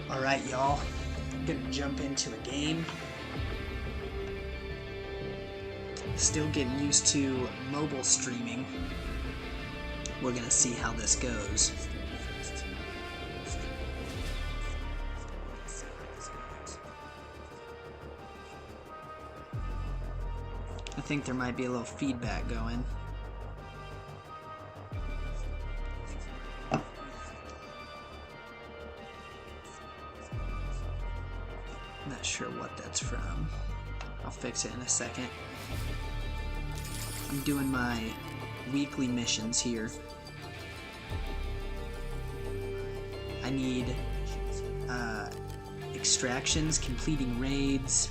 Alright, y'all. I'm gonna jump into a game. Still getting used to mobile streaming. We're gonna see how this goes. I think there might be a little feedback going. Not sure what that's from. I'll fix it in a second. I'm doing my weekly missions here. I need extractions, completing raids,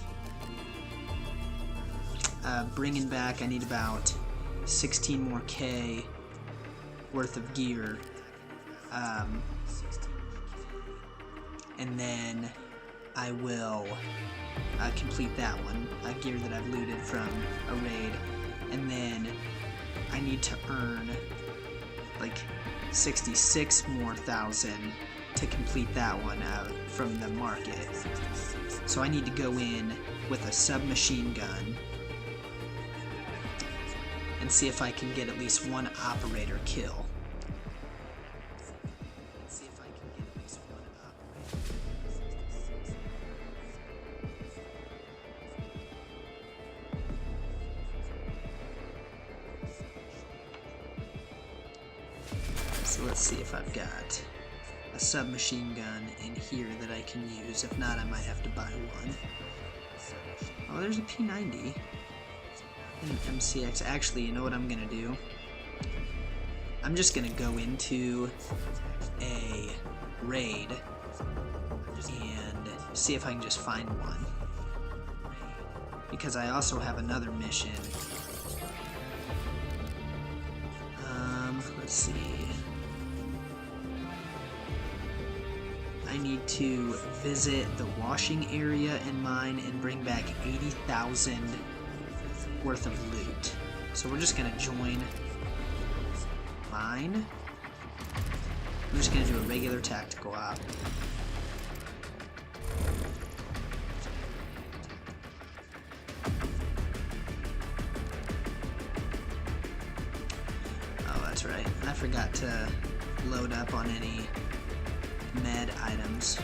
bringing back, I need about 16 more K worth of gear. And then I will complete that one, gear that I've looted from a raid, and then I need to earn like 66 more thousand to complete that one from the market. So I need to go in with a submachine gun and see if I can get at least one operator kill. So let's see if I've got a submachine gun in here that I can use. If not, I might have to buy one. Oh, there's a P90 and an MCX. Actually, you know what I'm gonna do? I'm just gonna go into a raid and see if I can just find one. Because I also have another mission. Let's see. I need to visit the washing area in mine and bring back 80,000 worth of loot. So we're just gonna join mine. I'm just gonna do a regular tactical op. Oh, that's right. I forgot to load up on any med items.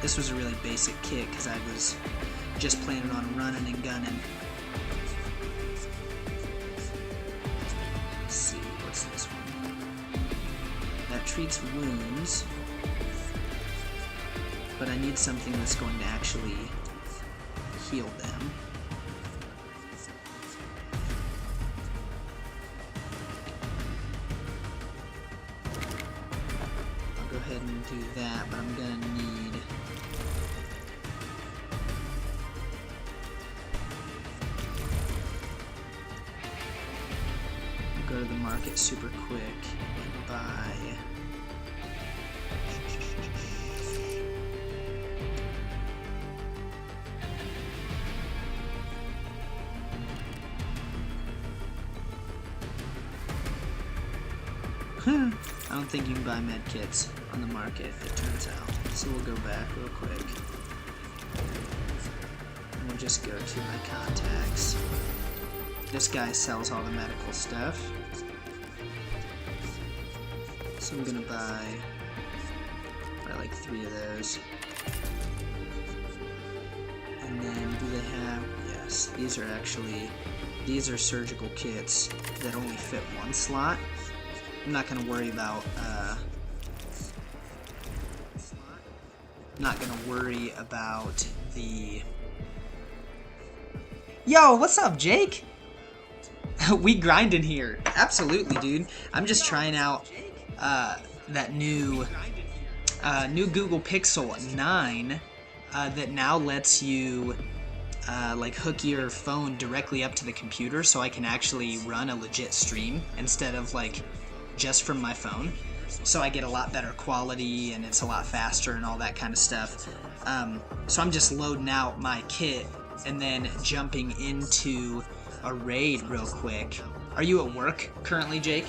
This was a really basic kit because I was just planning on running and gunning. Let's see, what's this one? That treats wounds, but I need something that's going to actually heal them. Go ahead and do that, but I'm gonna need go to the market super quick and buy I don't think you can buy med kits on the market, it turns out. So we'll go back real quick. And we'll just go to my contacts. This guy sells all the medical stuff. So I'm gonna buy like 3 of those. And then do they have, yes, these are surgical kits that only fit 1 slot. I'm not gonna worry about the... Yo, what's up, Jake? We grind in here. Absolutely, dude. I'm just trying out that new Google Pixel 9 that now lets you like hook your phone directly up to the computer, so I can actually run a legit stream instead of like just from my phone. So I get a lot better quality and it's a lot faster and all that kind of stuff. So I'm just loading out my kit and then jumping into a raid real quick. Are you at work currently, Jake?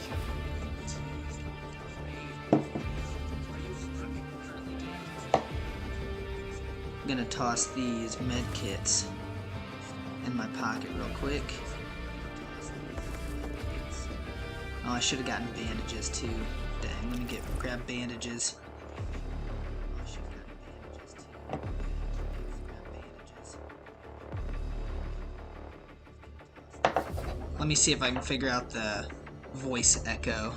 I'm gonna toss these med kits in my pocket real quick. Oh, I should have gotten bandages too. Dang, let me grab bandages. Let me see if I can figure out the voice echo.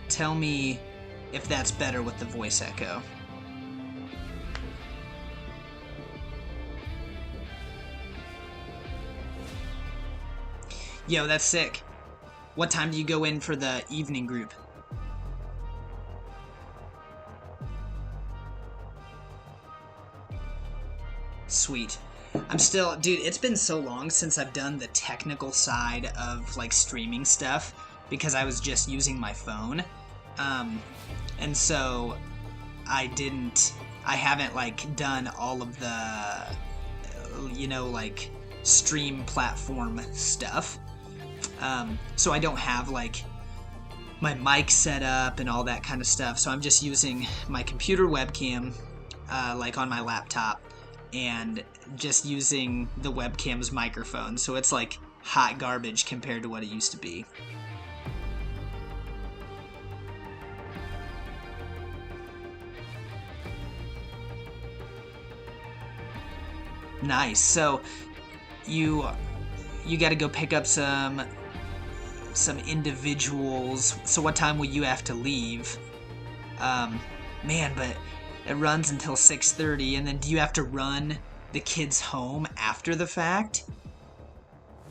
Tell me if that's better with the voice echo. Yo, that's sick. What time do you go in for the evening group? Sweet. I'm still, dude, it's been so long since I've done the technical side of like streaming stuff because I was just using my phone. And so I haven't like done all of the, you know, like stream platform stuff. So I don't have like my mic set up and all that kind of stuff. So I'm just using my computer webcam, like on my laptop, and just using the webcam's microphone. So it's like hot garbage compared to what it used to be. Nice. So you got to go pick up some individuals. So what time will you have to leave? Man, but it runs until 6:30, and then do you have to run the kids home after the fact?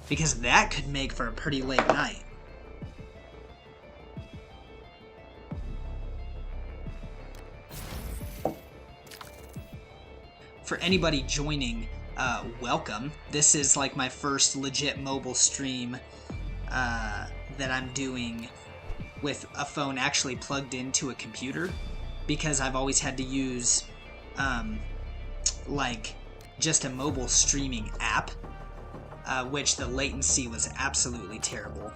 Because that could make for a pretty late night. For anybody joining, welcome. This is like my first legit mobile stream that I'm doing with a phone actually plugged into a computer, because I've always had to use like just a mobile streaming app, which the latency was absolutely terrible.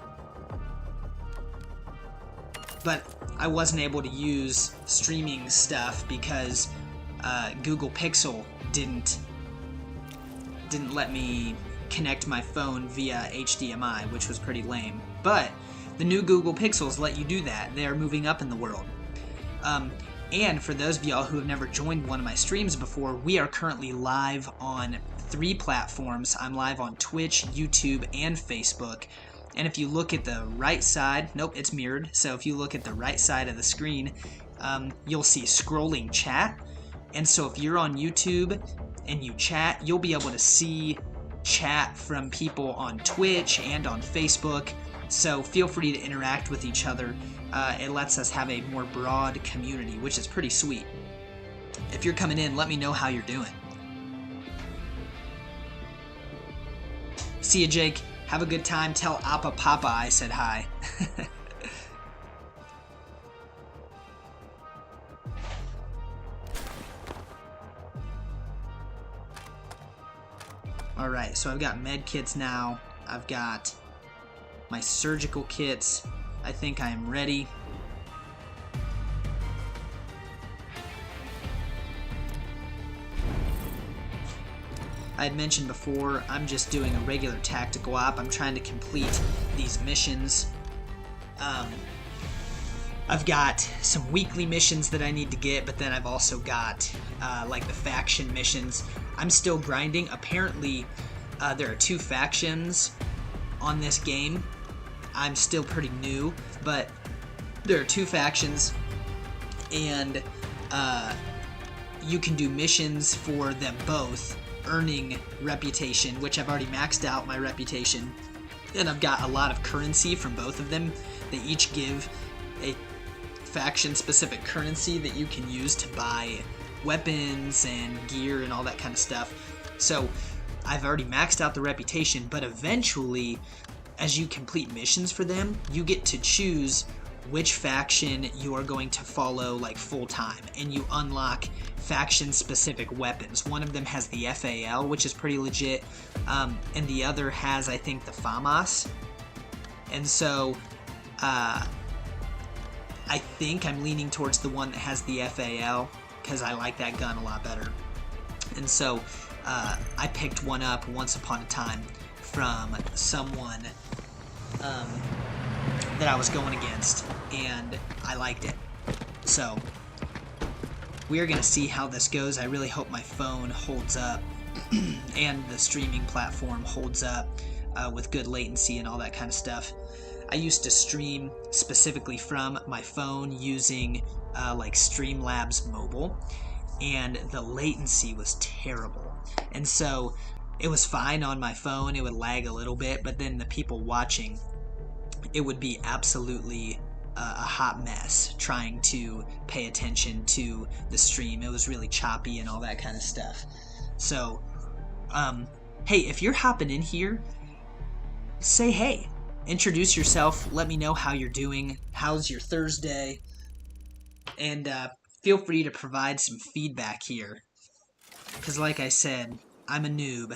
But I wasn't able to use streaming stuff because Google Pixel didn't let me connect my phone via HDMI, which was pretty lame. But the new Google Pixels let you do that. They are moving up in the world. And for those of y'all who have never joined one of my streams before, we are currently live on 3 platforms. I'm live on Twitch, YouTube, and Facebook. And if you look at the right side, nope, it's mirrored. So if you look at the right side of the screen, you'll see scrolling chat. And so if you're on YouTube and you chat, you'll be able to see chat from people on Twitch and on Facebook. So feel free to interact with each other. It lets us have a more broad community, which is pretty sweet. If you're coming in, let me know how you're doing. See you, Jake. Have a good time. Tell Appa Papa I said hi. Alright, so I've got med kits now. I've got my surgical kits. I think I am ready. I had mentioned before, I'm just doing a regular tactical op. I'm trying to complete these missions. I've got some weekly missions that I need to get, but then I've also got like the faction missions. I'm still grinding. Apparently, there are 2 factions on this game. I'm still pretty new, but there are 2 factions, and you can do missions for them both, earning reputation, which I've already maxed out my reputation, and I've got a lot of currency from both of them. They each give a faction-specific currency that you can use to buy weapons and gear and all that kind of stuff. So I've already maxed out the reputation, but eventually, as you complete missions for them, you get to choose which faction you are going to follow like full time, and you unlock faction specific weapons. One of them has the FAL, which is pretty legit, and the other has, I think, the FAMAS. And so I think I'm leaning towards the one that has the FAL because I like that gun a lot better. And so I picked one up once upon a time from someone that I was going against, and I liked it. So we are going to see how this goes. I really hope my phone holds up and the streaming platform holds up with good latency and all that kind of stuff. I used to stream specifically from my phone using like Streamlabs Mobile, and the latency was terrible. And so it was fine on my phone, it would lag a little bit, but then the people watching, it would be absolutely a hot mess trying to pay attention to the stream. It was really choppy and all that kind of stuff. So, hey, if you're hopping in here, say hey. Introduce yourself. Let me know how you're doing. How's your Thursday? And feel free to provide some feedback here. Because like I said, I'm a noob.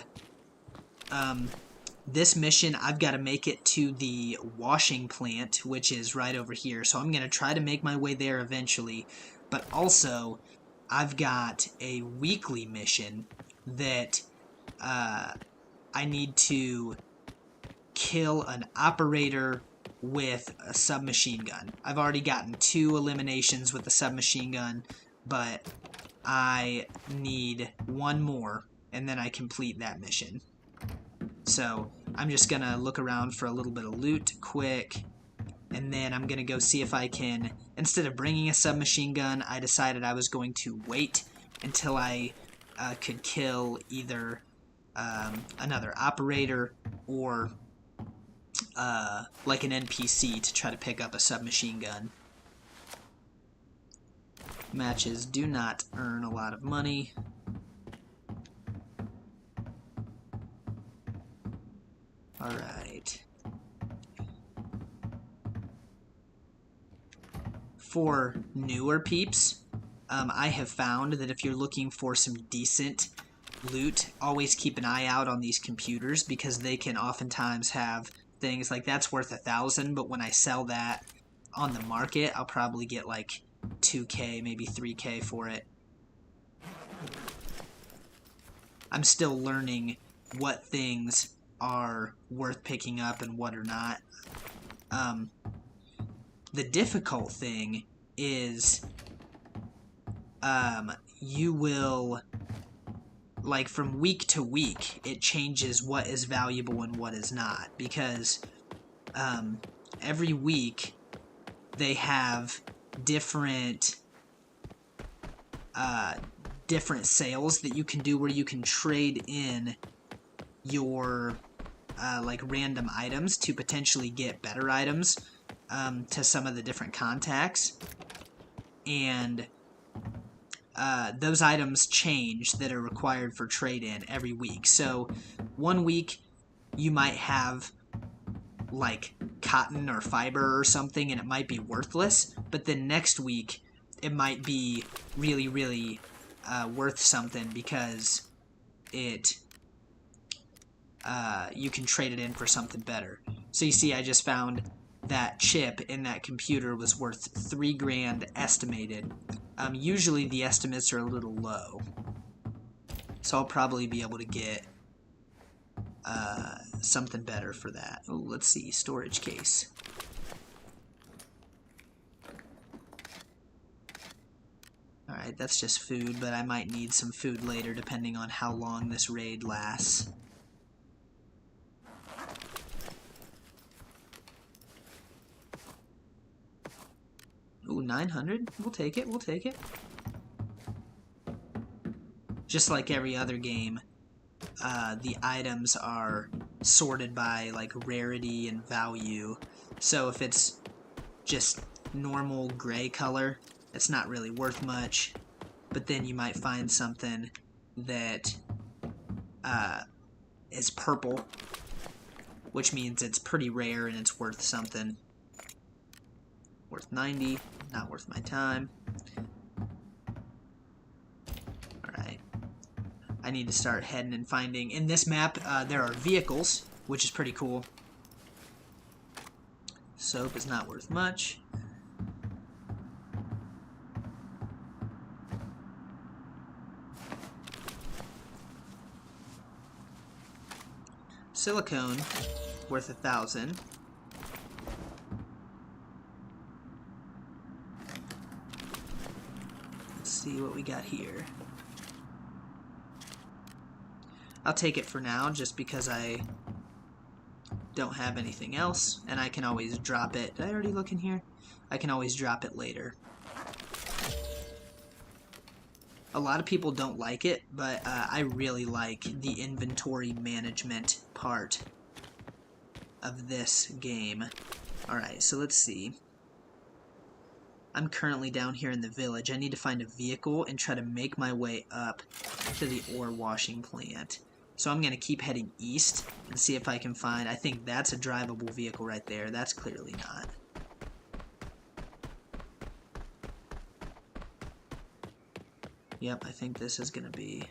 This mission, I've got to make it to the washing plant, which is right over here. So I'm going to try to make my way there eventually. But also, I've got a weekly mission that I need to kill an operator with a submachine gun. I've already gotten 2 eliminations with the submachine gun, but I need 1 more, and then I complete that mission. So I'm just gonna look around for a little bit of loot quick, and then I'm gonna go see if I can, instead of bringing a submachine gun, I decided I was going to wait until I could kill either another operator or like an NPC to try to pick up a submachine gun. Matches do not earn a lot of money. Alright. For newer peeps, I have found that if you're looking for some decent loot, always keep an eye out on these computers, because they can oftentimes have things like that's worth 1,000, but when I sell that on the market, I'll probably get like 2K, maybe 3K for it. I'm still learning what things are worth picking up and what are not. The difficult thing is you will, like, from week to week, it changes what is valuable and what is not, because every week they have different different sales that you can do, where you can trade in your like random items to potentially get better items to some of the different contacts, and those items change that are required for trade-in every week. So one week you might have like cotton or fiber or something, and it might be worthless, but then next week it might be really, really worth something, because it you can trade it in for something better. So you see, I just found that chip in that computer was worth $3 grand estimated. Usually the estimates are a little low, so I'll probably be able to get something better for that. Oh, let's see, storage case. Alright, that's just food, but I might need some food later depending on how long this raid lasts. 900. We'll take it. We'll take it. Just like every other game, the items are sorted by like rarity and value. So if it's just normal gray color, it's not really worth much. But then you might find something that is purple, which means it's pretty rare and it's worth something. Worth 90, not worth my time. Alright. I need to start heading and finding. In this map, there are vehicles, which is pretty cool. Soap is not worth much. Silicone, worth 1,000. Let's see what we got here. I'll take it for now, just because I don't have anything else, and I can always drop it. Did I already look in here? I can always drop it later. A lot of people don't like it, but I really like the inventory management part of this game. Alright, so let's see. I'm currently down here in the village. I need to find a vehicle and try to make my way up to the ore washing plant. So I'm going to keep heading east and see if I can find... I think that's a drivable vehicle right there. That's clearly not. Yep, I think this is going to be...